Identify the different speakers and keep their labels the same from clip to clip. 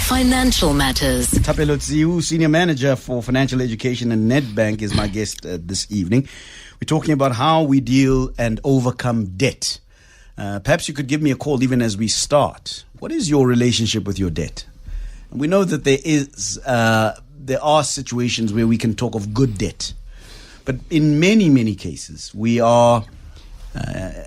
Speaker 1: Financial Matters.
Speaker 2: Thapelo Tsiu, Senior Manager for Financial Education at Nedbank, is my guest this evening. We're talking about how we deal and overcome debt. Perhaps you could give me a call even as we start. What is your relationship with your debt? We know that there are situations where we can talk of good debt. But in many, many cases, we are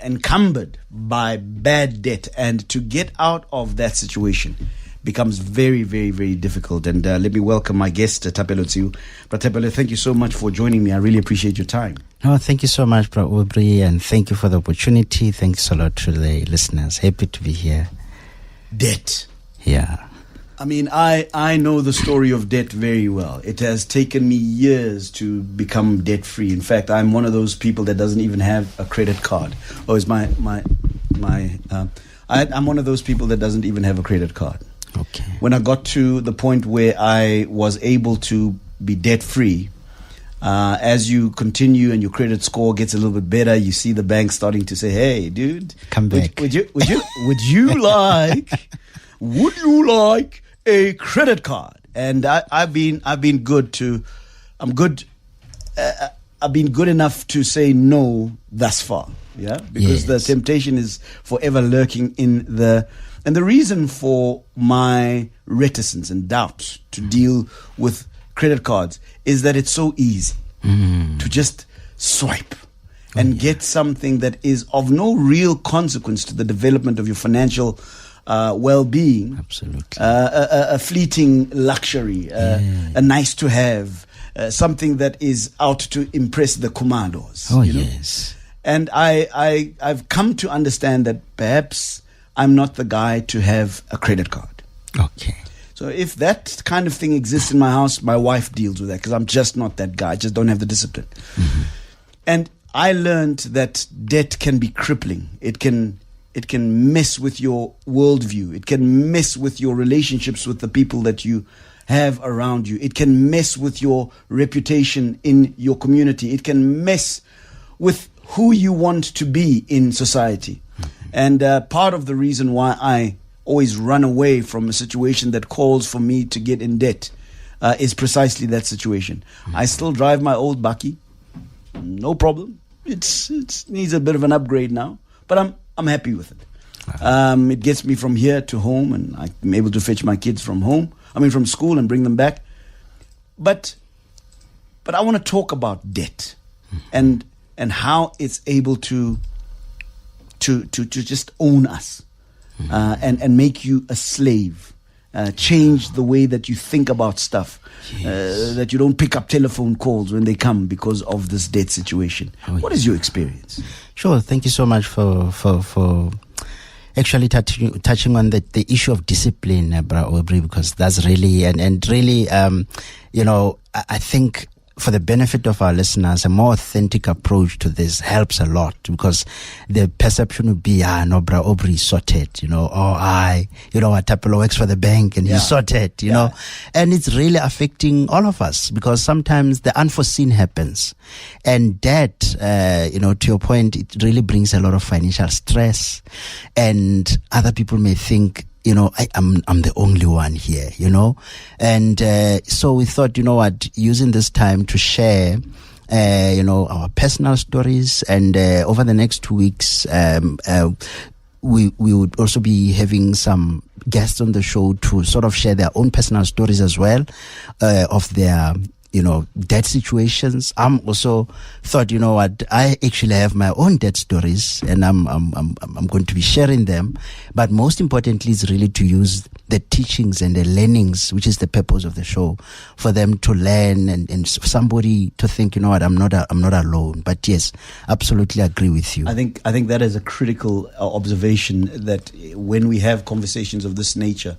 Speaker 2: encumbered by bad debt. And to get out of that situation becomes very, very, very difficult. And let me welcome my guest, Thapelo Tsiu. But Thapelo, thank you so much for joining me. I really appreciate your time.
Speaker 3: Oh, thank you so much, Bro Aubrey, and thank you for the opportunity. Thanks a lot to the listeners. Happy to be here.
Speaker 2: Debt.
Speaker 3: Yeah.
Speaker 2: I mean, I know the story of debt very well. It has taken me years to become debt-free. In fact, I'm one of those people that doesn't even have a credit card. I'm one of those people that doesn't even have a credit card.
Speaker 3: Okay.
Speaker 2: When I got to the point where I was able to be debt-free, as you continue and your credit score gets a little bit better, you see the bank starting to say, "Hey, dude,
Speaker 3: come back.
Speaker 2: Would you like a credit card?" And I've been good enough to say no thus far. Yeah, because the temptation is forever lurking and the reason for my reticence and doubt to deal with credit cards is that it's so easy to just swipe and get something that is of no real consequence to the development of your financial well-being.
Speaker 3: Absolutely.
Speaker 2: A fleeting luxury, a nice to have, something that is out to impress the commandos.
Speaker 3: Oh, yes.
Speaker 2: And I've come to understand that perhaps I'm not the guy to have a credit card.
Speaker 3: Okay.
Speaker 2: So if that kind of thing exists in my house, my wife deals with that because I'm just not that guy. I just don't have the discipline. Mm-hmm. And I learned that debt can be crippling. It can mess with your worldview. It can mess with your relationships with the people that you have around you. It can mess with your reputation in your community. It can mess with who you want to be in society. And part of the reason why I always run away from a situation that calls for me to get in debt is precisely that situation. I still drive my old bakkie, no problem. It needs a bit of an upgrade now, but I'm happy with it. It gets me from here to home, and I'm able to fetch my kids from school and bring them back. But I want to talk about debt and how it's able to just own us and make you a slave, change the way that you think about stuff, that you don't pick up telephone calls when they come because of this debt situation. What is your experience?
Speaker 3: Sure. Thank you so much for actually touching on the issue of discipline, Bra Aubrey, because that's really and really I think, for the benefit of our listeners, a more authentic approach to this helps a lot, because the perception would be, no, Bra Aubrey is sorted, Thapelo works for the bank and he's sorted, know, and it's really affecting all of us because sometimes the unforeseen happens, and that, to your point, it really brings a lot of financial stress, and other people may think, I'm the only one here, and so we thought, using this time to share, our personal stories, and over the next 2 weeks, we would also be having some guests on the show to sort of share their own personal stories as well, of their debt situations. I'm also thought, I actually have my own debt stories, and I'm going to be sharing them. But most importantly, is really to use the teachings and the learnings, which is the purpose of the show, for them to learn and somebody to think, I'm not alone. But yes, absolutely agree with you.
Speaker 2: I think that is a critical observation, that when we have conversations of this nature,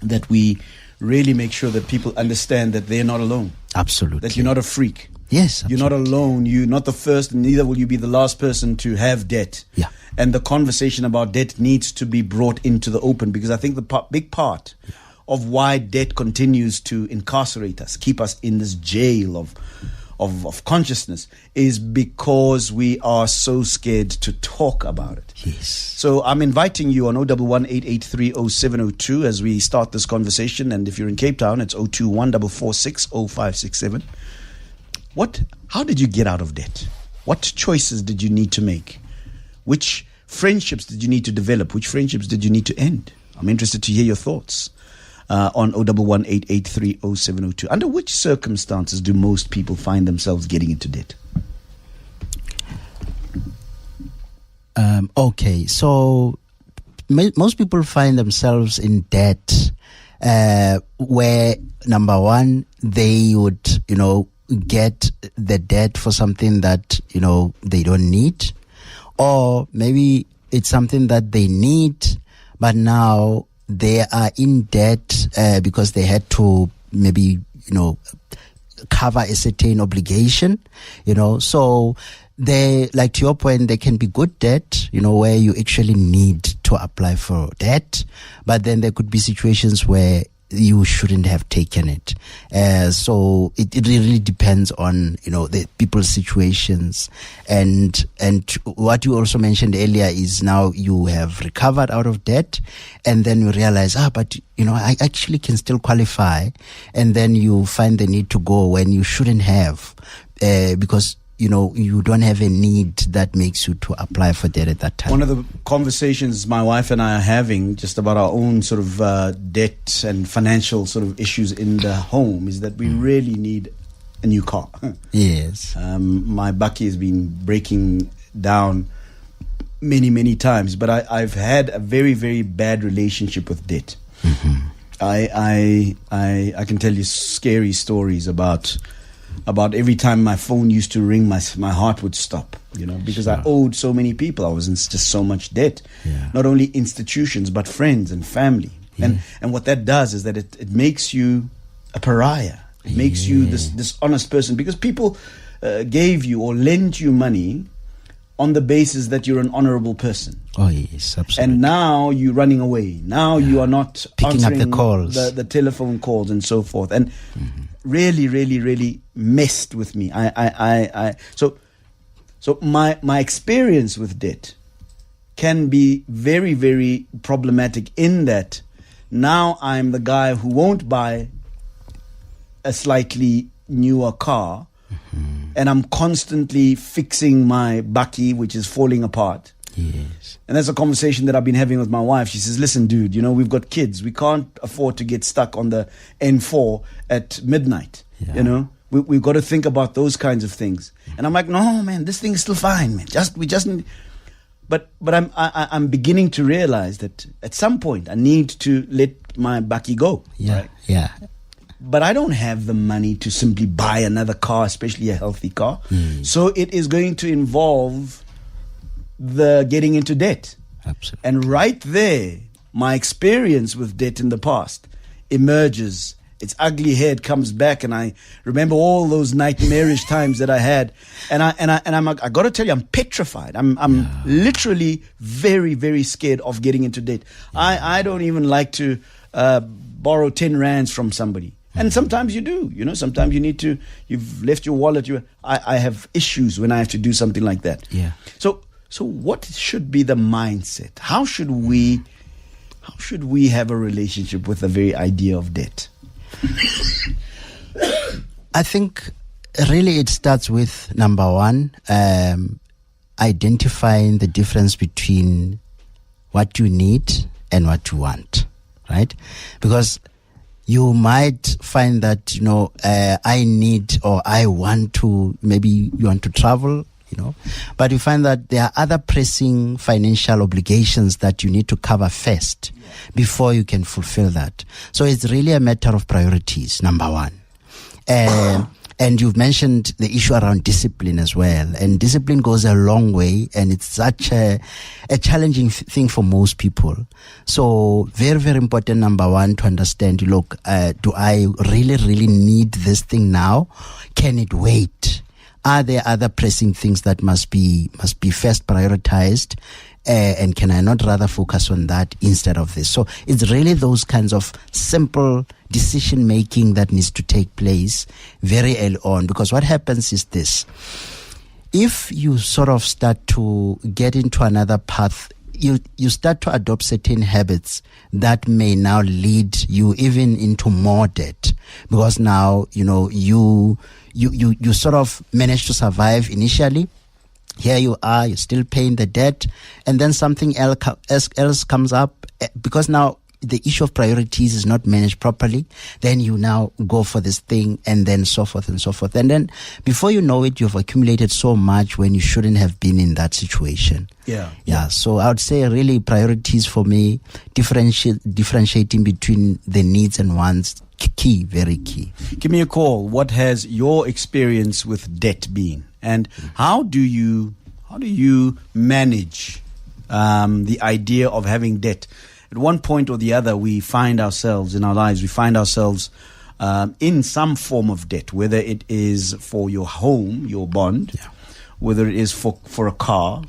Speaker 2: that we really make sure that people understand that they're not alone.
Speaker 3: Absolutely.
Speaker 2: That you're not a freak.
Speaker 3: Yes, absolutely.
Speaker 2: You're not alone. You're not the first, and neither will you be the last person to have debt.
Speaker 3: Yeah.
Speaker 2: And the conversation about debt needs to be brought into the open, because I think the big part of why debt continues to incarcerate us, keep us in this jail of consciousness is because we are so scared to talk about it.
Speaker 3: Yes.
Speaker 2: So I'm inviting you on 011-883-0702 as we start this conversation. And if you're in Cape Town, it's 021-446-0567. How did you get out of debt? What choices did you need to make? Which friendships did you need to develop? Which friendships did you need to end? I'm interested to hear your thoughts on 011-883-0702. Under which circumstances do most people find themselves getting into debt?
Speaker 3: Okay, so most people find themselves in debt where, number one, they would, get the debt for something that, they don't need, or maybe it's something that they need, but now they are in debt because they had to maybe, cover a certain obligation, so they, like to your point, they can be good debt, where you actually need to apply for debt, but then there could be situations where you shouldn't have taken it. So it really depends on, the people's situations. And what you also mentioned earlier is now you have recovered out of debt, and then you realize, but, I actually can still qualify. And then you find the need to go when you shouldn't have, because you don't have a need that makes you to apply for debt at that time.
Speaker 2: One of the conversations my wife and I are having just about our own sort of debt and financial sort of issues in the home is that we really need a new car.
Speaker 3: Yes.
Speaker 2: My bakkie has been breaking down many, many times, but I've had a very, very bad relationship with debt.
Speaker 3: Mm-hmm.
Speaker 2: I can tell you scary stories about every time my phone used to ring, my heart would stop, because I owed so many people. I was in just so much debt, not only institutions, but friends and family. Yeah. And what that does is that it makes you a pariah. It makes you this dishonest person, because people gave you or lent you money on the basis that you're an honorable person.
Speaker 3: Oh, yes, absolutely.
Speaker 2: And now you're running away. Now you are not
Speaker 3: picking up
Speaker 2: answering
Speaker 3: the calls,
Speaker 2: the telephone calls and so forth. And really, really, really messed with me. So my experience with debt can be very, very problematic in that now I'm the guy who won't buy a slightly newer car, and I'm constantly fixing my bakkie, which is falling apart.
Speaker 3: Yes.
Speaker 2: And that's a conversation that I've been having with my wife. She says, listen, dude, we've got kids. We can't afford to get stuck on the N4 at midnight. Yeah. We've got to think about those kinds of things. And I'm like, no, man, this thing is still fine, man. We just need. But I'm beginning to realize that at some point I need to let my bakkie go.
Speaker 3: Yeah.
Speaker 2: Right?
Speaker 3: Yeah.
Speaker 2: But I don't have the money to simply buy another car, especially a healthy car. So it is going to involve the getting into debt.
Speaker 3: Absolutely.
Speaker 2: And right there, my experience with debt in the past emerges. Its ugly head comes back, and I remember all those nightmarish times that I had. And I'm like, I got to tell you, I'm petrified. I'm literally very, very scared of getting into debt. I don't even like to borrow 10 rands from somebody. And sometimes you do, sometimes you've left your wallet. I have issues when I have to do something like that.
Speaker 3: Yeah.
Speaker 2: So what should be the mindset? How should we have a relationship with the very idea of debt?
Speaker 3: I think really it starts with, number one, identifying the difference between what you need and what you want, right? Because you might find that, I need or I want to, maybe you want to travel, but you find that there are other pressing financial obligations that you need to cover first before you can fulfill that. So it's really a matter of priorities, number one. And you've mentioned the issue around discipline as well. And discipline goes a long way, and it's such a challenging thing for most people. So very, very important, number one, to understand, look, do I really, really need this thing now? Can it wait? Are there other pressing things that must be first prioritized? And can I not rather focus on that instead of this? So it's really those kinds of simple decision making that needs to take place very early on, because what happens is this: if you sort of start to get into another path, you start to adopt certain habits that may now lead you even into more debt, because now you sort of manage to survive initially. Here you are, you're still paying the debt, and then something else comes up, because now the issue of priorities is not managed properly. Then you now go for this thing, and then so forth and so forth. And then before you know it, you've accumulated so much when you shouldn't have been in that situation. Yeah. So I would say really priorities for me, differentiating between the needs and wants, key, very key.
Speaker 2: Give me a call. What has your experience with debt been? And how do you manage the idea of having debt? At one point or the other, we find ourselves in our lives, in some form of debt, whether it is for your home, your bond, whether it is for a car.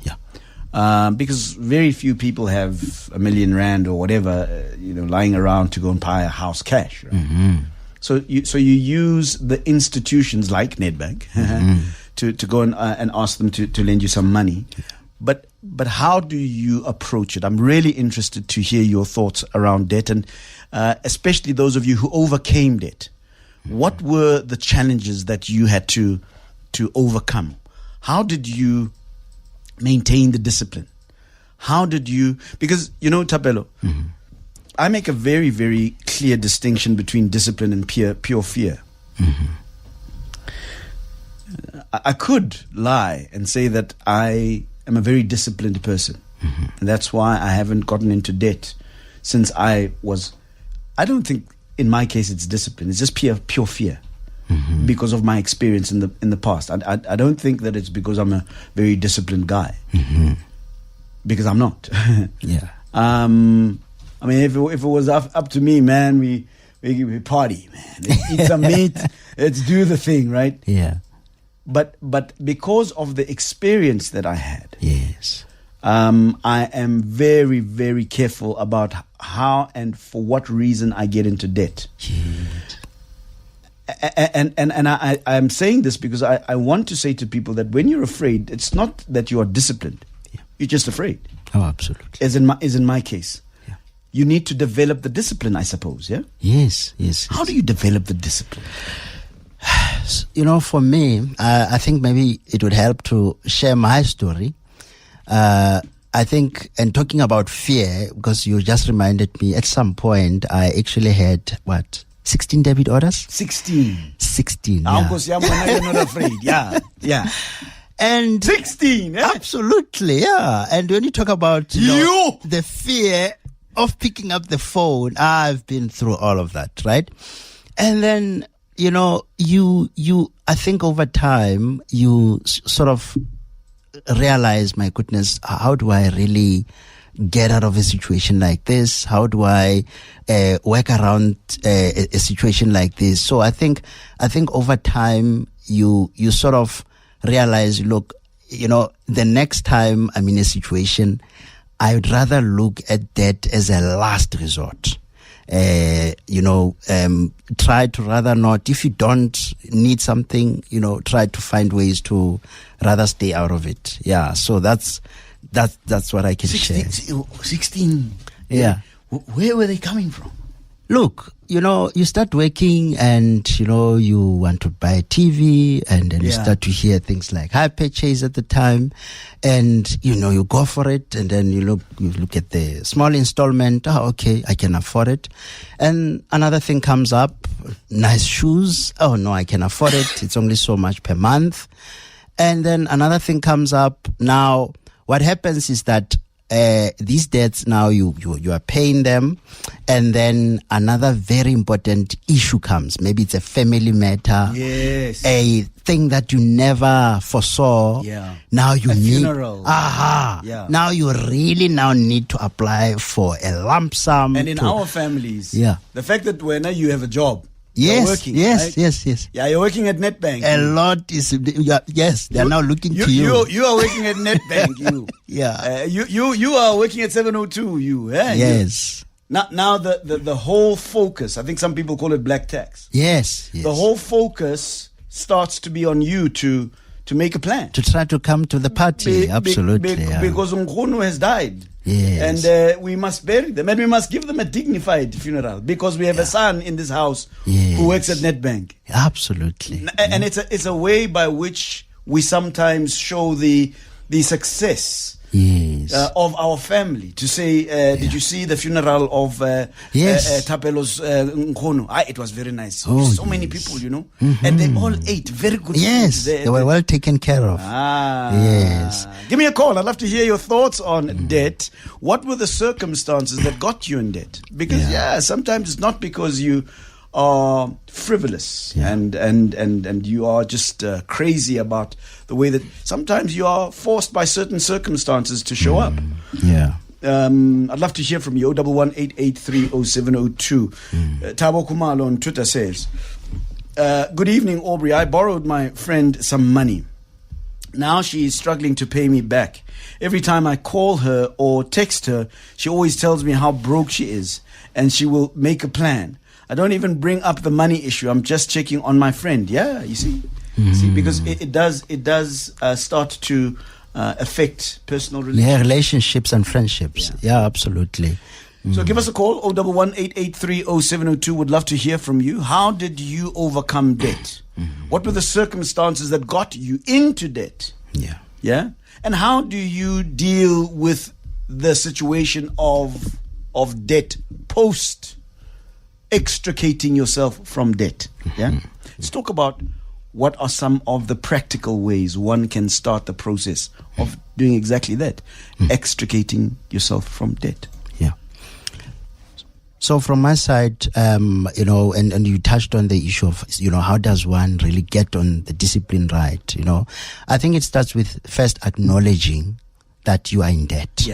Speaker 2: Because very few people have R1 million or whatever, lying around to go and buy a house cash. Right?
Speaker 3: Mm-hmm.
Speaker 2: So you use the institutions like Nedbank to go and ask them to lend you some money. But how do you approach it? I'm really interested to hear your thoughts around debt, and especially those of you who overcame debt. What were the challenges that you had to overcome? How did you maintain the discipline? How did you, because Thapelo, I make a very, very clear distinction between discipline and pure fear. I could lie and say that I am a very disciplined person, and that's why I haven't gotten into debt since I don't think in my case it's discipline, it's just pure fear. Because of my experience in the past. I don't think that it's because I'm a very disciplined guy. Because I'm not. I mean, if it was up to me, man, we party, man. Let's eat some meat. Let's do the thing, right?
Speaker 3: Yeah.
Speaker 2: But because of the experience that I had,
Speaker 3: yes,
Speaker 2: I am very, very careful about how and for what reason I get into debt. And I'm saying this because I want to say to people that when you're afraid, it's not that you are disciplined. You're just afraid.
Speaker 3: Oh, absolutely.
Speaker 2: As in my case. You need to develop the discipline, I suppose, yeah?
Speaker 3: Yes.
Speaker 2: How do you develop the discipline?
Speaker 3: For me, I think maybe it would help to share my story. I think, and talking about fear, because you just reminded me, at some point, I actually had, 16 debit orders?
Speaker 2: 16.
Speaker 3: Yeah.
Speaker 2: Because you're not afraid. Yeah.
Speaker 3: And
Speaker 2: 16, eh?
Speaker 3: Absolutely, yeah. And when you talk about the fear of picking up the phone, I've been through all of that, right? And then, I think over time, you sort of realize, my goodness, how do I really get out of a situation like this? How do I work around a situation like this? So I think over time you sort of realize, look, the next time I'm in a situation, I would rather look at that as a last resort. Try to rather not, if you don't need something, try to find ways to rather stay out of it. Yeah. So that's what I can share.
Speaker 2: 16.
Speaker 3: Yeah.
Speaker 2: Where were they coming from?
Speaker 3: Look, you start working and, you want to buy a TV, and then you start to hear things like high purchase at the time, and, you go for it, and then you look at the small installment. Oh, okay, I can afford it. And another thing comes up, nice shoes. Oh no, I can afford it. It's only so much per month. And then another thing comes up. Now, what happens is that these debts now you are paying them, and then another very important issue comes. Maybe it's a family matter, a thing that you never foresaw.
Speaker 2: Yeah.
Speaker 3: Now you need
Speaker 2: funeral.
Speaker 3: Yeah. Now you really need to apply for a lump sum.
Speaker 2: And in our families, the fact that when you have a job,
Speaker 3: Yes,
Speaker 2: working,
Speaker 3: yes,
Speaker 2: right?
Speaker 3: yes.
Speaker 2: Yeah, you're working at Nedbank.
Speaker 3: A lot is, yes, they're now looking to you.
Speaker 2: You are working at Nedbank, you.
Speaker 3: Yeah.
Speaker 2: You are working at 702, you. Eh?
Speaker 3: Yes.
Speaker 2: Now the whole focus, I think some people call it black tax.
Speaker 3: Yes.
Speaker 2: The whole focus starts to be on you to make a plan.
Speaker 3: To try to come to the party, absolutely.
Speaker 2: Because Nkunu has died.
Speaker 3: Yes.
Speaker 2: And we must bury them. And we must give them a dignified funeral. Because we have a son in this house who works at Nedbank.
Speaker 3: Absolutely.
Speaker 2: And it's a way by which we sometimes show the success of our family. To say, did you see the funeral of Thapelo's Nkunu? It was very nice. So many people, you know. And they all ate very good food.
Speaker 3: Yes, they were well taken care of. Yes.
Speaker 2: Give me a call. I'd love to hear your thoughts on debt. What were the circumstances that got you in debt? Because, sometimes it's not because you are frivolous and you are just crazy about the way that sometimes you are forced by certain circumstances to show up. I'd love to hear from you. 011-883-0702. Tabo Kumalo on Twitter says, good evening, Aubrey. I borrowed my friend some money. Now she is struggling to pay me back. Every time I call her or text her, she always tells me how broke she is and she will make a plan. I don't even bring up the money issue. I'm just checking on my friend. Yeah, you see? See, because it does start to affect personal relationships.
Speaker 3: Yeah, relationships and friendships. Yeah, absolutely.
Speaker 2: So give us a call, 011-883-0702. Would love to hear from you. How did you overcome debt? What were the circumstances that got you into debt? Yeah? And how do you deal with the situation of debt post extricating yourself from debt? Yeah? Let's talk about what are some of the practical ways one can start the process of doing exactly that, extricating yourself from debt.
Speaker 3: So from my side, and you touched on the issue of, how does one really get on the discipline right? I think it starts with first acknowledging that you are in debt.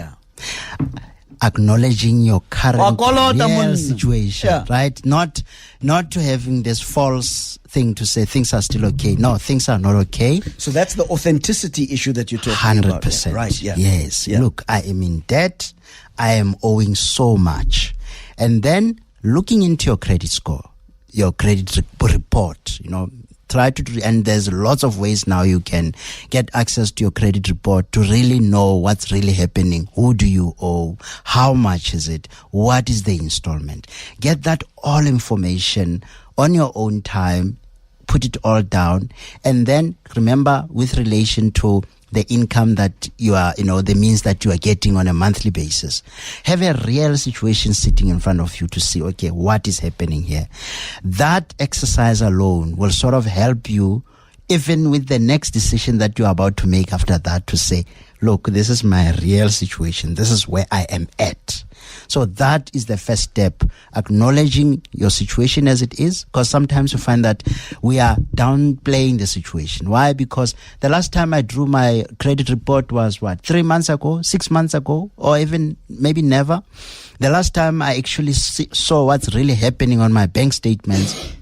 Speaker 3: Acknowledging your current real situation, right? Not to having this false thing to say things are still okay. No, things are not okay.
Speaker 2: So that's the authenticity issue that you're talking
Speaker 3: 100%.
Speaker 2: about. 100%. Right,
Speaker 3: Yes. Look, I am in debt. I am owing so much. And then looking into your credit score, your credit report, try to, and there's lots of ways now you can get access to your credit report to really know what's really happening. Who do you owe? How much is it? What is the installment? Get that all information on your own time, put it all down, and then remember with relation to the income that you are, the means that you are getting on a monthly basis. Have a real situation sitting in front of you to see, okay, what is happening here? That exercise alone will sort of help you, even with the next decision that you're about to make after that, to say, look, this is my real situation. This is where I am at. So that is the first step, acknowledging your situation as it is, because sometimes you find that we are downplaying the situation. Why? Because the last time I drew my credit report was 3 months ago, 6 months ago, or even maybe never. The last time I actually saw what's really happening on my bank statements,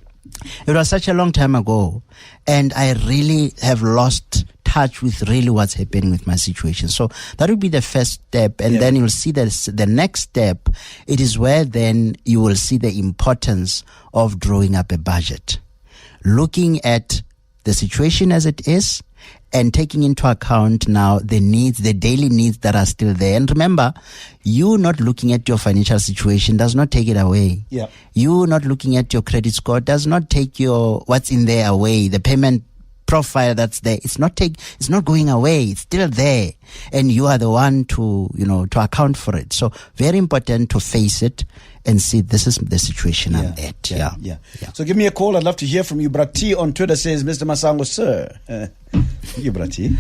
Speaker 3: it was such a long time ago, and I really have lost touch with really what's happening with my situation. So that would be the first step, and then you'll see that the next step, it is where then you will see the importance of drawing up a budget, looking at the situation as it is, and taking into account now the needs, the daily needs that are still there. And remember, you not looking at your financial situation does not take it away. You not looking at your credit score does not take your what's in there away. The payment profile that's there, it's not going away. It's still there, and you are the one to to account for it. So very important to face it and see this is the situation I'm at.
Speaker 2: So give me a call. I'd love to hear from you. Brati on Twitter says, Mr. Masango, sir, you Brati,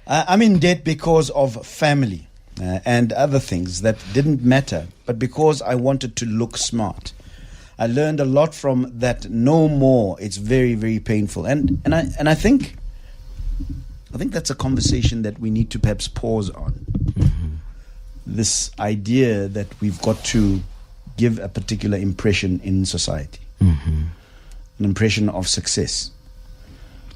Speaker 2: I'm in debt because of family and other things that didn't matter, but because I wanted to look smart. I learned a lot from that. No more. It's very, very painful. And I think that's a conversation that we need to perhaps pause on. This idea that we've got to give a particular impression in society. an impression of success.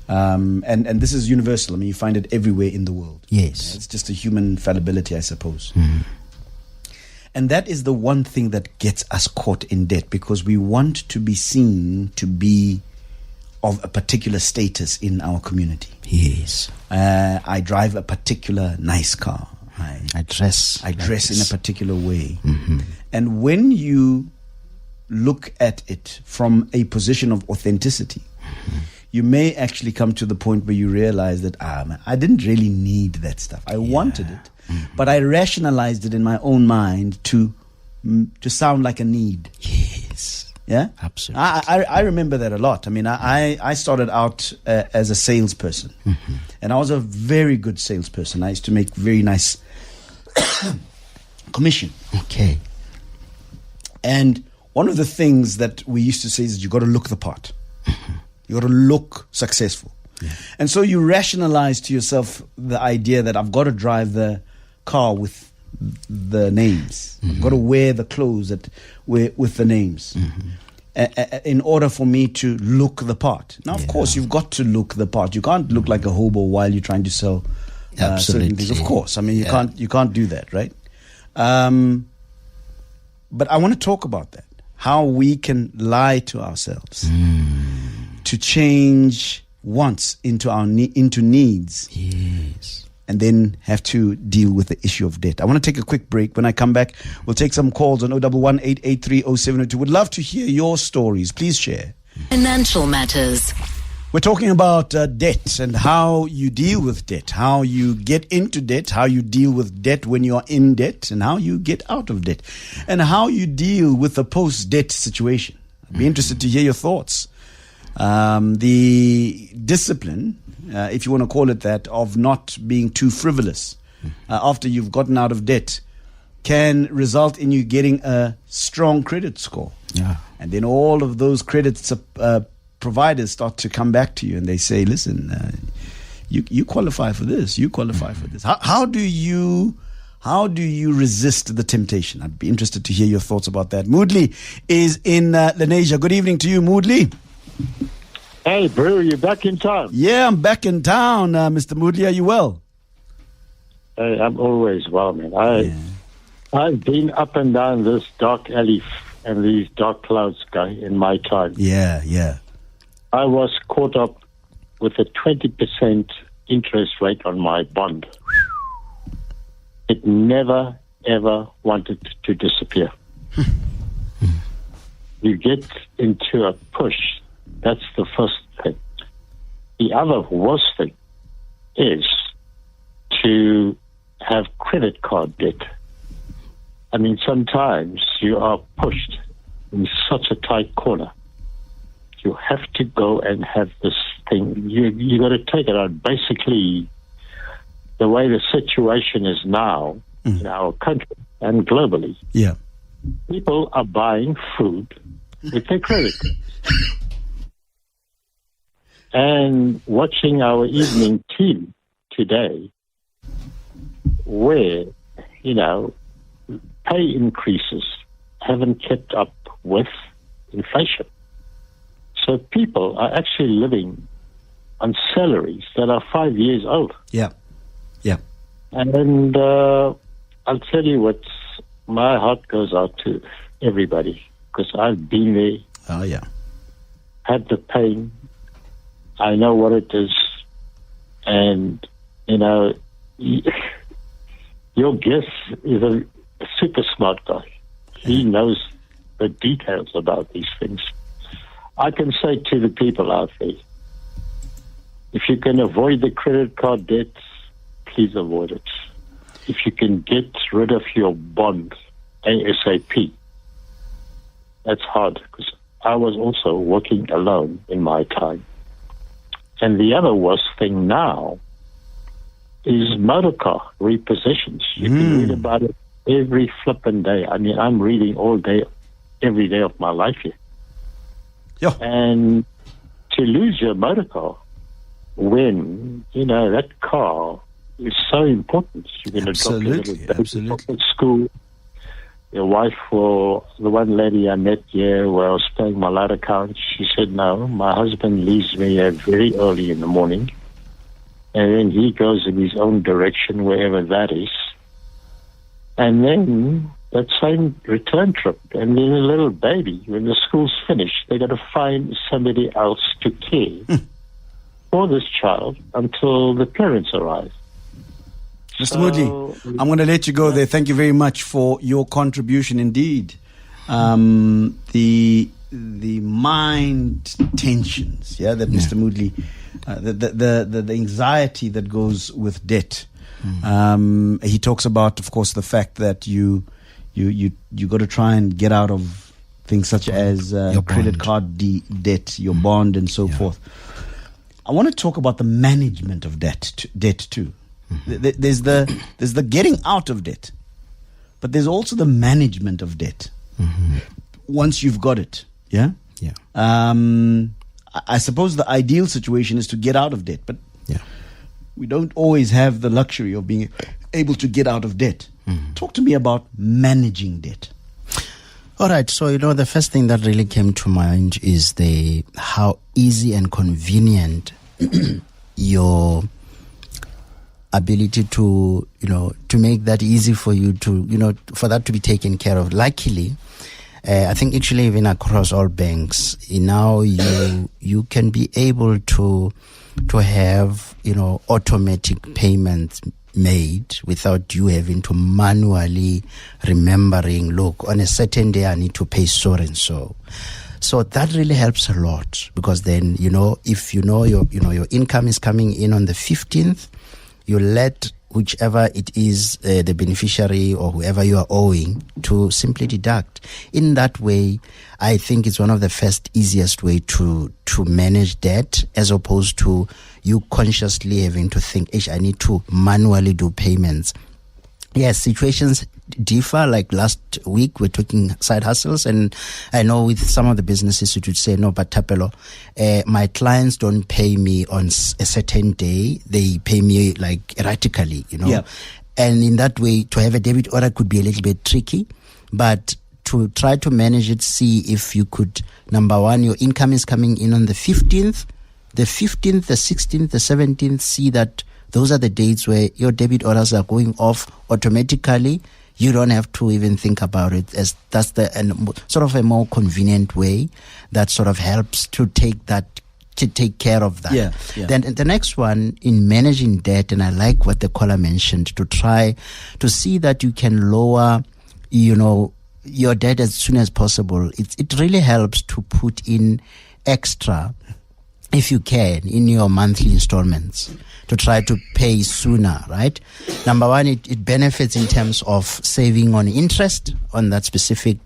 Speaker 2: And this is universal. I mean, you find it everywhere in the world.
Speaker 3: Yes.
Speaker 2: It's just a human fallibility, I suppose. And that is the one thing that gets us caught in debt, because we want to be seen to be of a particular status in our community.
Speaker 3: Yes.
Speaker 2: I drive a particular nice car.
Speaker 3: I dress
Speaker 2: in a particular way. And when you look at it from a position of authenticity, you may actually come to the point where you realize that man, I didn't really need that stuff. I wanted it, but I rationalized it in my own mind to sound like a need.
Speaker 3: Yes.
Speaker 2: Yeah,
Speaker 3: absolutely.
Speaker 2: I remember that a lot. I mean, I started out as a salesperson, and I was a very good salesperson. I used to make very nice commission.
Speaker 3: Okay.
Speaker 2: And one of the things that we used to say is you got to look the part. You got to look successful. Yeah. And so you rationalize to yourself the idea that I've got to drive the car with the names. I've got to wear the clothes with the names in order for me to look the part. Now, of course, you've got to look the part. You can't look like a hobo while you're trying to sell certain things. Of course. I mean, you can't do that, right? But I want to talk about that. How we can lie to ourselves to change wants into needs.
Speaker 3: Yes.
Speaker 2: And then have to deal with the issue of debt. I want to take a quick break. When I come back, we'll take some calls on 011-883-0702. Would love to hear your stories. Please share.
Speaker 1: Financial Matters.
Speaker 2: We're talking about debt and how you deal with debt, how you get into debt, how you deal with debt when you are in debt, and how you get out of debt, and how you deal with the post-debt situation. I'd be interested to hear your thoughts. The discipline, if you want to call it that, of not being too frivolous after you've gotten out of debt can result in you getting a strong credit score.
Speaker 3: Yeah.
Speaker 2: And then all of those credits providers start to come back to you and they say, listen, you qualify for this, you qualify for this. How do you resist the temptation? I'd be interested to hear your thoughts about that. Moodley is in Lenasia. Good evening to you, Moodley.
Speaker 4: Hey, bro, you back in town?
Speaker 2: Yeah, I'm back in town, Mr. Moodley. Are you well?
Speaker 4: Hey, I'm always well, man. I've been up and down this dark alley and these dark clouds, guy, in my time.
Speaker 2: Yeah.
Speaker 4: I was caught up with a 20% interest rate on my bond. It never, ever wanted to disappear. You get into a push. That's the first thing. The other worst thing is to have credit card debt. I mean, sometimes you are pushed in such a tight corner. You have to go and have this thing. You got to take it out. Basically, the way the situation is now in our country and globally, people are buying food with their credit cards. And watching our evening tea today, where, pay increases haven't kept up with inflation. So people are actually living on salaries that are 5 years old.
Speaker 2: Yeah.
Speaker 4: And I'll tell you what, my heart goes out to everybody because I've been there.
Speaker 2: Oh, yeah.
Speaker 4: Had the pain. I know what it is. And, your guest is a super smart guy. He knows the details about these things. I can say to the people out there, if you can avoid the credit card debts, please avoid it. If you can get rid of your bond ASAP, that's hard because I was also working alone in my time. And the other worst thing now is motor car repossessions. You can read about it every flipping day. I mean, I'm reading all day, every day of my life here.
Speaker 2: Yeah.
Speaker 4: And to lose your motor car when, that car is so important. You're going to drop your little baby off at school. your wife, for the one lady I met here where I was paying my light account, she said, no, my husband leaves me very early in the morning, and then he goes in his own direction, wherever that is. And then that same return trip, and then a little baby, when the school's finished, they got to find somebody else to care for this child until the parents arrive.
Speaker 2: Mr. Moodley, I'm going to let you go there. Thank you very much for your contribution indeed. The mind tensions, that Mr. Moodley, the anxiety that goes with debt. He talks about, of course, the fact that you got to try and get out of things such as your credit card debt, your bond, and so forth. I want to talk about the management of debt too. There's the getting out of debt, but there's also the management of debt. Once you've got it, I suppose the ideal situation is to get out of debt, but we don't always have the luxury of being able to get out of debt. Talk to me about managing debt.
Speaker 3: All right, so the first thing that really came to mind is how easy and convenient your ability to make that easy for you to for that to be taken care of. Luckily, I think actually even across all banks now you can be able to have automatic payments made without you having to manually remembering, look, on a certain day I need to pay so and so. So that really helps a lot, because then if your income is coming in on the 15th, you let whichever it is, the beneficiary or whoever you are owing, to simply deduct. In that way, I think it's one of the first, easiest way to manage debt, as opposed to you consciously having to think, I need to manually do payments. Yes, situations differ. Like last week, we're talking side hustles, and I know with some of the businesses you would say, no, but Thapelo, my clients don't pay me on a certain day. They pay me like erratically, And in that way, to have a debit order could be a little bit tricky, but to try to manage it, see if you could, number one, your income is coming in on the 15th, the 16th, the 17th, see that those are the dates where your debit orders are going off automatically. You don't have to even think about it, as that's sort of a more convenient way that sort of helps to take care of that. Then the next one, in managing debt, and I like what the caller mentioned, to try to see that you can lower, your debt as soon as possible. It really helps to put in extra, if you can, in your monthly installments, to try to pay sooner, right? Number one, it benefits in terms of saving on interest on that specific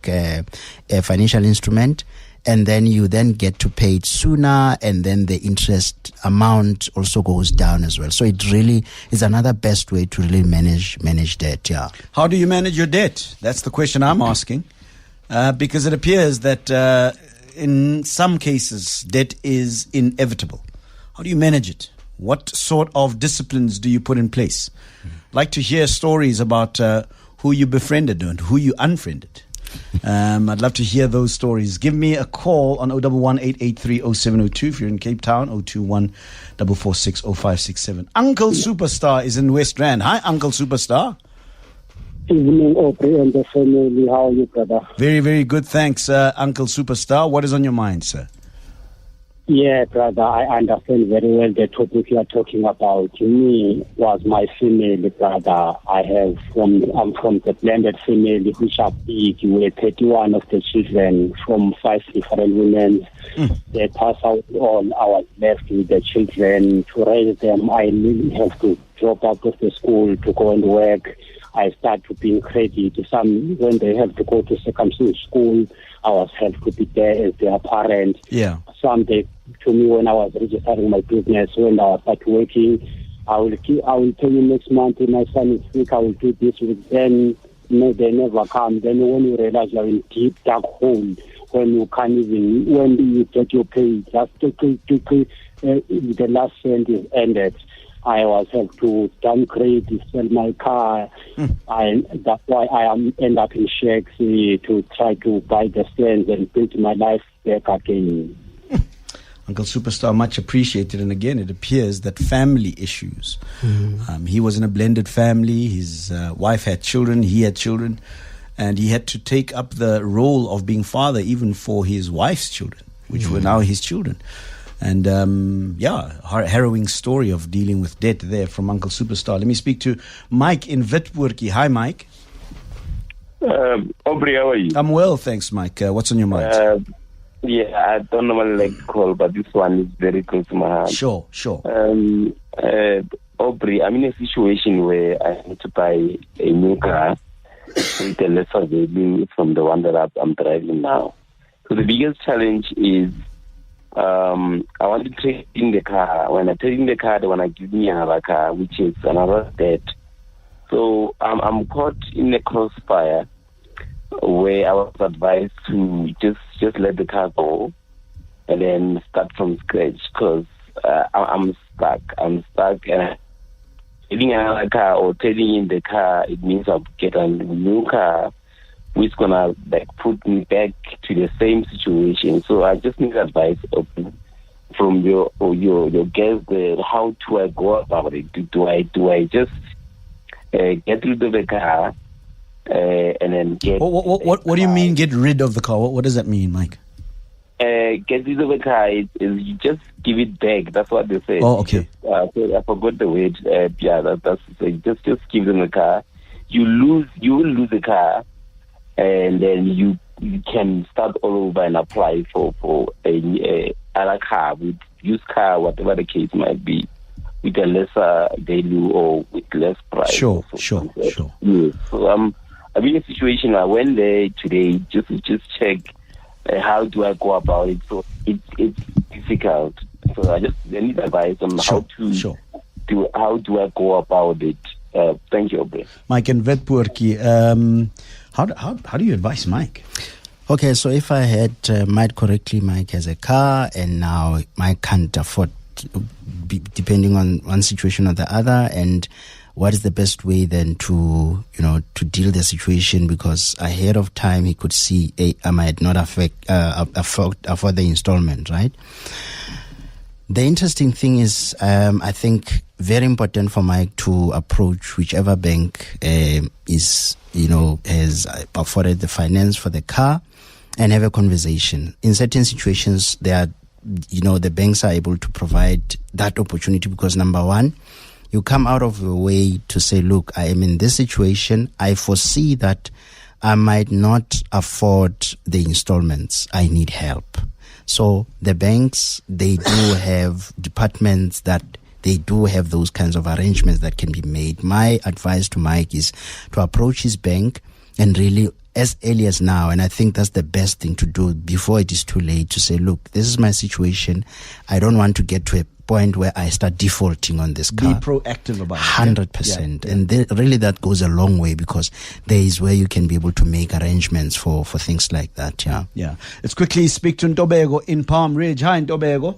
Speaker 3: financial instrument, and then you then get to pay it sooner, and then the interest amount also goes down as well. So it really is another best way to really manage debt.
Speaker 2: How do you manage your debt? That's the question I'm asking, because it appears that in some cases debt is inevitable. How do you manage it? What sort of disciplines do you put in place? I'd like to hear stories about who you befriended and who you unfriended. I'd love to hear those stories. Give me a call on 011-883-0702 if you're in Cape Town, 021-446-0567. Uncle Superstar is in West Rand. Hi, Uncle Superstar.
Speaker 5: Evening, Aubrey and the family. How are you, brother?
Speaker 2: Very, very good. Thanks, Uncle Superstar. What is on your mind, sir?
Speaker 5: Yeah, brother, I understand very well the topic you are talking about. Me was my family, brother. I'm from the blended family, which are big. We're 31 of the children from 5 different women. They pass out on our left with the children. To raise them, I really have to drop out of the school to go and work. I start to bring credit to some when they have to go to secondary school. I was helped to be there as their parent. Some they to me when I was registering my business, when I start working, I will tell you next month when my son is sick, I will do this with them. No, they never come. Then when you realize you're in deep dark hole, when you can't even, when you get your pay, just the last cent is ended. I was have to downgrade, sell my car. That's why I end up in shacks to try to buy the stands and build my life back again.
Speaker 2: Uncle Superstar, much appreciated. And again, it appears that family issues. He was in a blended family. His wife had children. He had children. And he had to take up the role of being father even for his wife's children, which were now his children. And harrowing story of dealing with debt there from Uncle Superstar. Let me speak to Mike in Witpoortjie. Hi, Mike.
Speaker 6: Aubrey, how are you?
Speaker 2: I'm well, thanks, Mike. What's on your mind?
Speaker 6: I don't normally like to call, but this one is very close to my heart.
Speaker 2: Sure.
Speaker 6: Aubrey, I'm in a situation where I need to buy a new car with a lesser value from the one that I'm driving now. So the biggest challenge is I want to trade in the car. When I trade in the car, they want to give me another car, which is another debt. So I'm caught in a crossfire where I was advised to just let the car go and then start from scratch because I'm stuck. And getting another car or trading in the car, it means I'll get a new car which is gonna put me back to the same situation. So I just need advice from your guest there. How do I go about it? Do I just get rid of the car and then get?
Speaker 2: What do you mean get rid of the car? What does that mean, Mike?
Speaker 6: Get rid of the car is you just give it back. That's what they say.
Speaker 2: Oh, okay.
Speaker 6: So I forgot the word. That's just give them the car. You will lose the car, and then you can start all over and apply for a other car, with used car, whatever the case might be, with a lesser value or with less price.
Speaker 2: Sure.
Speaker 6: Yeah. So I'm in a situation where I went there today just check how do I go about it. So it's difficult. So I need advice on how do I go about it. Thank you, Aubrey.
Speaker 2: Mike in Witpoortjie. How do you advise Mike?
Speaker 3: Okay, so if I had Mike correctly, Mike has a car and now Mike can't afford, depending on one situation or the other, and what is the best way then to deal the situation, because ahead of time he could see I might not afford the installment, right? The interesting thing is, I think very important for Mike to approach whichever bank has afforded the finance for the car and have a conversation. In certain situations, the banks are able to provide that opportunity because, number one, you come out of your way to say, look, I am in this situation. I foresee that I might not afford the installments. I need help. So the banks, they do have departments that they do have those kinds of arrangements that can be made. My advice to Mike is to approach his bank and really as early as now, and I think that's the best thing to do before it is too late, to say, look, this is my situation. I don't want to get to a point where I start defaulting on this car.
Speaker 2: Be proactive about it.
Speaker 3: 100%. Yeah. And really that goes a long way, because there is where you can be able to make arrangements for things like that.
Speaker 2: Yeah. Let's quickly speak to Ntobeko in Palm Ridge. Hi, Ntobeko.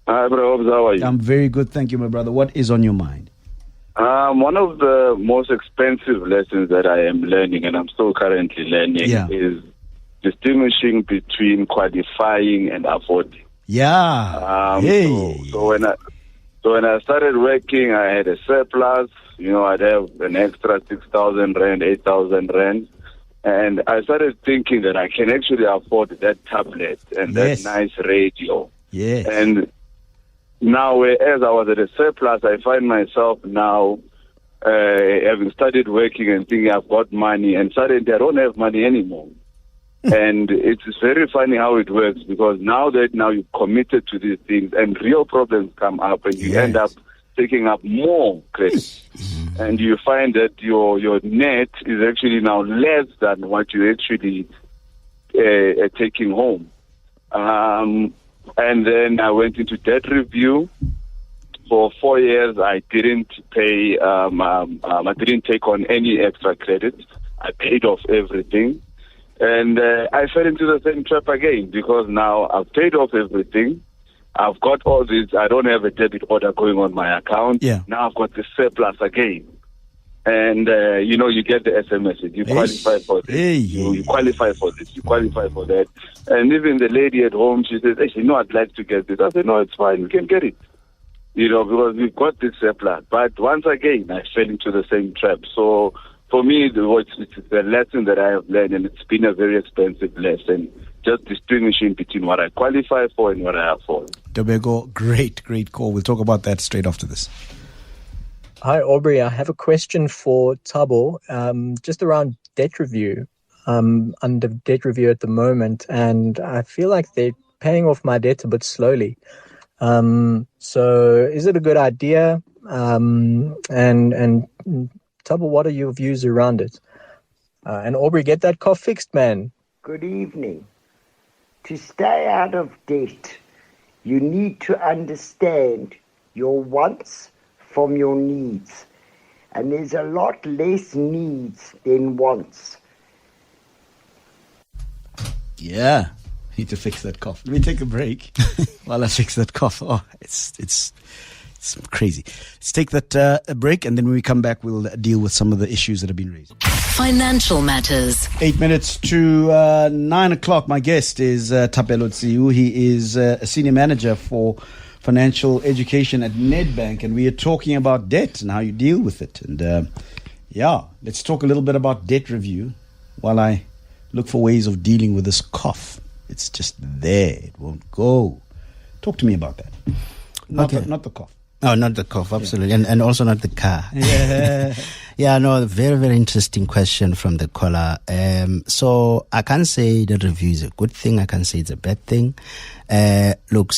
Speaker 7: Hi, bro. How are you?
Speaker 2: I'm very good, thank you, my brother. What is on your mind?
Speaker 7: One of the most expensive lessons that I am learning, and I'm still currently learning, is distinguishing between qualifying and affording.
Speaker 2: Yeah.
Speaker 7: So when I started working, I had a surplus. I'd have an extra 6,000 rand, 8,000 rand, and I started thinking that I can actually afford that tablet and that nice radio.
Speaker 2: Yes.
Speaker 7: And now, as I was at a surplus, I find myself now having started working and thinking I've got money, and suddenly I don't have money anymore. And it's very funny how it works, because now you're committed to these things and real problems come up, and you end up taking up more credit. And you find that your net is actually now less than what you actually are taking home. And then I went into debt review. For 4 years, I didn't pay. I didn't take on any extra credit. I paid off everything, and I fell into the same trap again, because now I've paid off everything. I've got all this. I don't have a debit order going on my account.
Speaker 2: Yeah.
Speaker 7: Now I've got the surplus again. And, you get the SMS. You qualify for this. You qualify for this. You qualify for that. And even the lady at home, she says, hey, I'd like to get this. I said, no, it's fine. We can get it. Because we've got this surplus. But once again, I fell into the same trap. So for me, it's the lesson that I have learned, and it's been a very expensive lesson, just distinguishing between what I qualify for and what I afford.
Speaker 2: Dobego, great call. We'll talk about that straight after this.
Speaker 8: Hi, Aubrey. I have a question for Thapelo, just around debt review. I'm under debt review at the moment, and I feel like they're paying off my debt a bit slowly. So is it a good idea? And Thapelo, what are your views around it? And Aubrey, get that cough fixed, man.
Speaker 9: Good evening. To stay out of debt, you need to understand your wants from your needs. And there's a lot less needs than wants.
Speaker 2: Yeah. Need to fix that cough. Let me take a break while I fix that cough. Oh, it's crazy. Let's take that break, and then when we come back, we'll deal with some of the issues that have been raised.
Speaker 1: Financial Matters.
Speaker 2: 8 minutes to 9 o'clock. My guest is Thapelo Tsiu. He is a senior manager for financial education at Nedbank, and we are talking about debt and how you deal with it. And let's talk a little bit about debt review while I look for ways of dealing with this cough. It's just there. It won't go. Talk to me about that. Not the cough.
Speaker 3: Oh, not the cough, absolutely. Yeah. And also not the car.
Speaker 2: Yeah.
Speaker 3: No, very, very interesting question from the caller. So I can't say the review is a good thing. I can't say it's a bad thing. Look,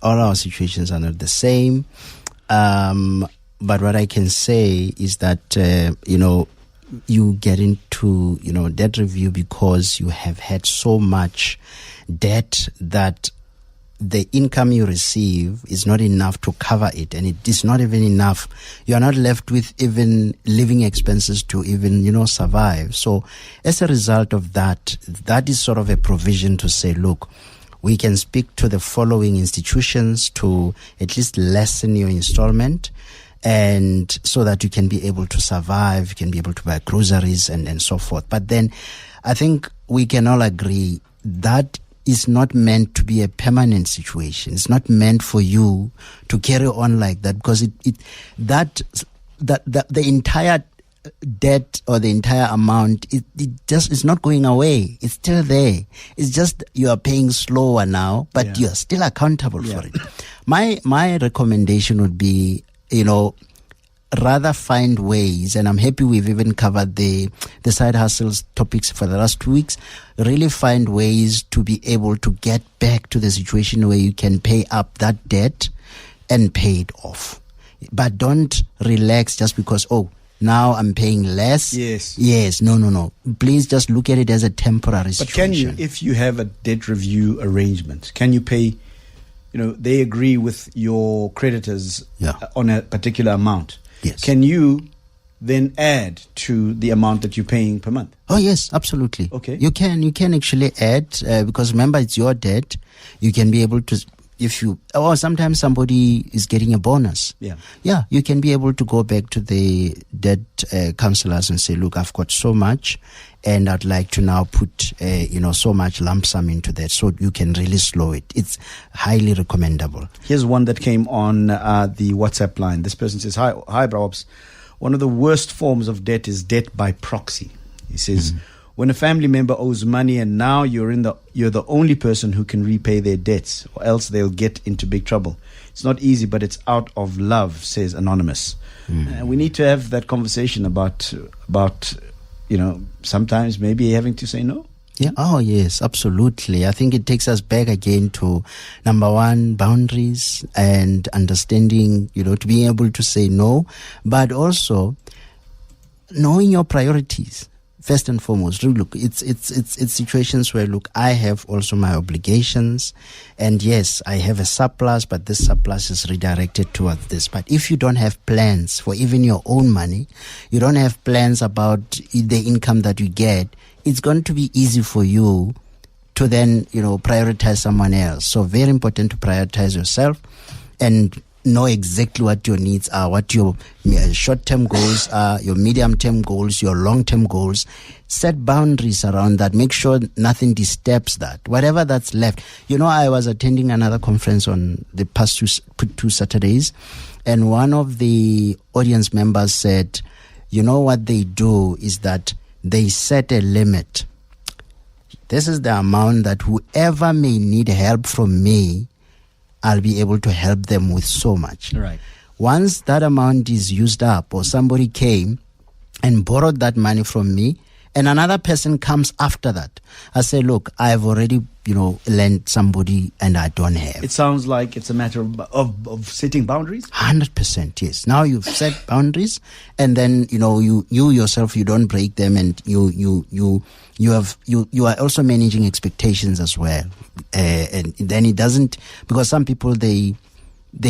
Speaker 3: all our situations are not the same. But what I can say is that, you get into, debt review because you have had so much debt that the income you receive is not enough to cover it, and it is not even enough. You are not left with even living expenses to even, survive. So as a result of that is sort of a provision to say, look, we can speak to the following institutions to at least lessen your installment, and so that you can be able to survive, you can be able to buy groceries and so forth. But then I think we can all agree that is not meant to be a permanent situation. It's not meant for you to carry on like that, because the entire debt or the entire amount, it just is not going away. It's still there. It's just you are paying slower now, but you are still accountable for it. My recommendation would be, rather find ways, and I'm happy we've even covered the side hustles topics for the last 2 weeks, really find ways to be able to get back to the situation where you can pay up that debt and pay it off. But don't relax just because, now I'm paying less. Yes. No. Please just look at it as a temporary situation.
Speaker 2: But can you, if you have a debt review arrangement, can you pay, they agree with your creditors on a particular amount?
Speaker 3: Yes.
Speaker 2: Can you then add to the amount that you're paying per month?
Speaker 3: Oh, yes, absolutely.
Speaker 2: Okay.
Speaker 3: You can actually add, because remember, it's your debt. You can be able to, sometimes somebody is getting a bonus. Yeah, you can be able to go back to the debt counselors and say, look, I've got so much, and I'd like to now put, so much lump sum into that, so you can really slow it. It's highly recommendable.
Speaker 2: Here's one that came on the WhatsApp line. This person says, Hi, Brabs. One of the worst forms of debt is debt by proxy. He says, when a family member owes money and now you're the only person who can repay their debts, or else they'll get into big trouble. It's not easy, but it's out of love, says Anonymous. We need to have that conversation about sometimes maybe having to say no.
Speaker 3: Yeah. Oh, yes, absolutely. I think it takes us back again to, number one, boundaries and understanding, to be able to say no, but also knowing your priorities. First and foremost, look, it's situations where, look, I have also my obligations, and yes, I have a surplus, but this surplus is redirected towards this. But if you don't have plans for even your own money, you don't have plans about the income that you get, it's going to be easy for you to then, prioritize someone else. So very important to prioritize yourself and know exactly what your needs are, what your short-term goals are, your medium-term goals, your long-term goals. Set boundaries around that. Make sure nothing disturbs that. Whatever that's left. I was attending another conference on the past two Saturdays, and one of the audience members said, what they do is that they set a limit. This is the amount that whoever may need help from me, I'll be able to help them with so much.
Speaker 2: Right.
Speaker 3: Once that amount is used up, or somebody came and borrowed that money from me, and another person comes after that, I say, look, I've already, lent somebody and I don't have.
Speaker 2: It sounds like it's a matter of setting boundaries.
Speaker 3: 100%, yes. Now you've set boundaries, and then, you yourself, you don't break them, and you are also managing expectations as well. And then it doesn't, because some people, they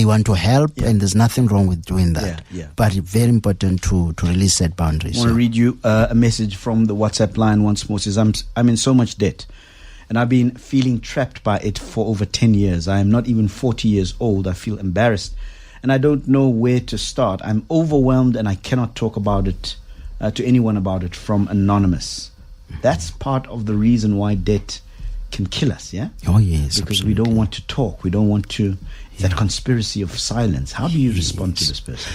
Speaker 3: want to help, and there's nothing wrong with doing that.
Speaker 2: Yeah.
Speaker 3: But it's very important to really set boundaries.
Speaker 2: I want to read you a message from the WhatsApp line once more. It says, I'm in so much debt, and I've been feeling trapped by it for over 10 years. I am not even 40 years old. I feel embarrassed, and I don't know where to start. I'm overwhelmed, and I cannot talk about it to anyone about it. From Anonymous. That's part of the reason why debt can kill us, yeah?
Speaker 3: Oh, yes.
Speaker 2: Because
Speaker 3: absolutely.
Speaker 2: we don't want to talk. We don't want to... That conspiracy of silence. How do you respond to this person?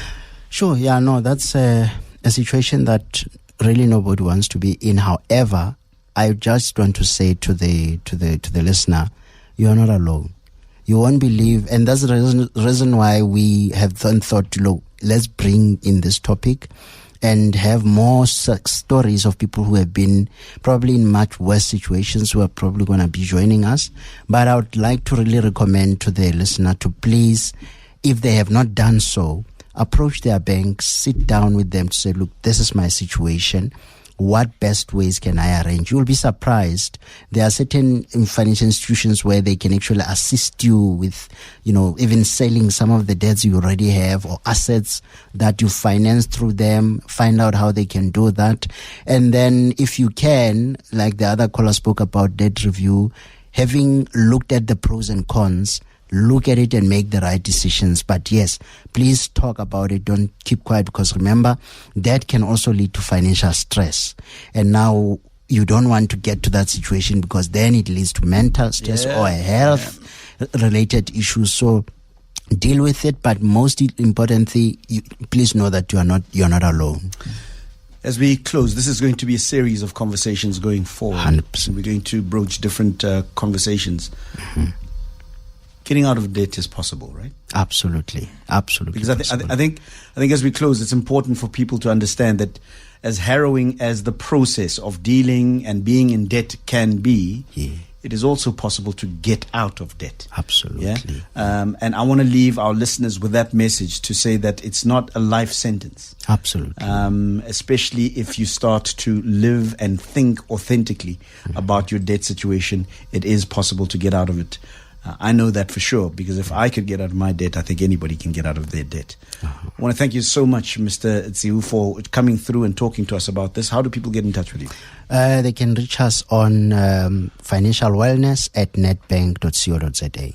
Speaker 3: Sure, yeah, no, that's a situation that really nobody wants to be in. However, I just want to say to the listener, you are not alone. You won't believe, and that's the reason why we have thought, let's bring in this topic and have more stories of people who have been probably in much worse situations, who are probably going to be joining us. But I would like to really recommend to the listener to please, if they have not done so, approach their bank, sit down with them to say, look, this is my situation. What best ways can I arrange? You'll be surprised. There are certain financial institutions where they can actually assist you with, even selling some of the debts you already have or assets that you finance through them. Find out how they can do that. And then if you can, like the other caller spoke about debt review, having looked at the pros and cons, look at it and make the right decisions. But yes, please talk about it. Don't keep quiet, because remember, that can also lead to financial stress. And now you don't want to get to that situation, because then it leads to mental stress or health-related issues. So deal with it. But most importantly, please know that you're not alone.
Speaker 2: As we close, this is going to be a series of conversations going forward.
Speaker 3: 100%.
Speaker 2: We're going to broach different conversations. Mm-hmm. Getting out of debt is possible, right?
Speaker 3: Absolutely.
Speaker 2: Because I think as we close, it's important for people to understand that as harrowing as the process of dealing and being in debt can be, it is also possible to get out of debt.
Speaker 3: Absolutely.
Speaker 2: Yeah? And I want to leave our listeners with that message to say that it's not a life sentence.
Speaker 3: Absolutely.
Speaker 2: Especially if you start to live and think authentically about your debt situation, it is possible to get out of it. I know that for sure, because if I could get out of my debt, I think anybody can get out of their debt. I want to thank you so much, Mr. Tsiu, for coming through and talking to us about this. How do people get in touch with you?
Speaker 3: They can reach us on financial wellness at nedbank.co.za.